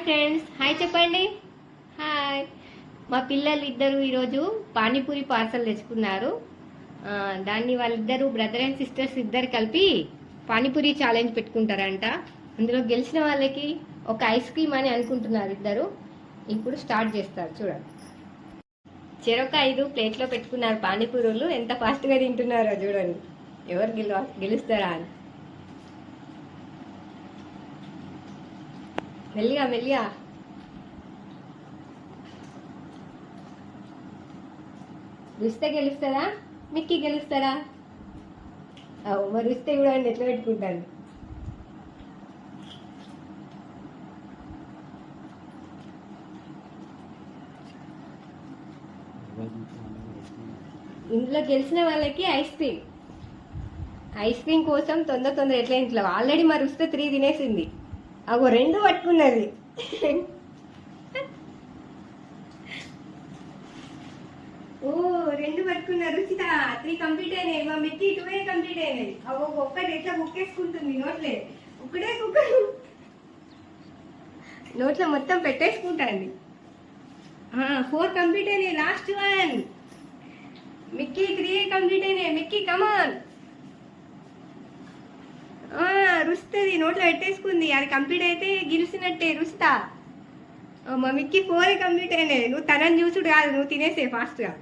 Friends, hi చెప్పండి. Hi. మా పిల్లలు ఇద్దరు ఈరోజు పానీపూరి పార్సల్ తెచ్చుకున్నారు. దాన్ని వాళ్ళిద్దరు బ్రదర్ అండ్ సిస్టర్స్ ఇద్దరు కలిపి పానీపూరి ఛాలెంజ్ పెట్టుకుంటారంట. అందులో గెలిచిన వాళ్ళకి ఒక ఐస్ క్రీమ్ అని అనుకుంటున్నారు ఇద్దరు. ఇప్పుడు స్టార్ట్ చేస్తారు చూడండి. చెరొక 5 ప్లేట్లో పెట్టుకున్నారు పానీపూరులు. ఎంత ఫాస్ట్గా తింటున్నారో చూడండి. ఎవరు గెలుస్తారా అని. మెల్లిగా మెల్లిగా. రుస్తే గెలుస్తారా, మిక్కీ గెలుస్తారా? మరి రుస్తే కూడా ఎట్లా పెట్టుకుంటాను. ఇందులో గెలిచిన వాళ్ళకి ఐస్ క్రీమ్ కోసం తొందర ఎట్లా ఇంట్లో ఆల్రెడీ మరి వస్తే 3 తినేసింది. అగో 2 పట్టుకున్నది. ఓ 2 పట్టుకున్నారు. రుచిత 3 కంప్లీట్ అయినాయి. మా మిక్కీ 2 కంప్లీట్ అయినాయి. అగో ఒక్కటి ఎట్లా బుక్కేసుకుంటుంది నోట్లే. ఒక్కడే కుక్కరు నోట్లో మొత్తం పెట్టేసుకుంటాండి. 4 కంప్లీట్ అయినాయి. లాస్ట్ 1. మిక్కీ 3 కంప్లీట్ అయినాయి. మిక్కీ కమాన్. రుస్తుంది, నోట్లో పెట్టేసుకుంది. అది కంప్లీట్ అయితే గెలిచినట్టే. రుస్తా. మా మిక్కీ 4 కంప్లీట్ అయినాయి. నువ్వు తనని చూసుడు కాదు, నువ్వు తినేసే ఫాస్ట్గా.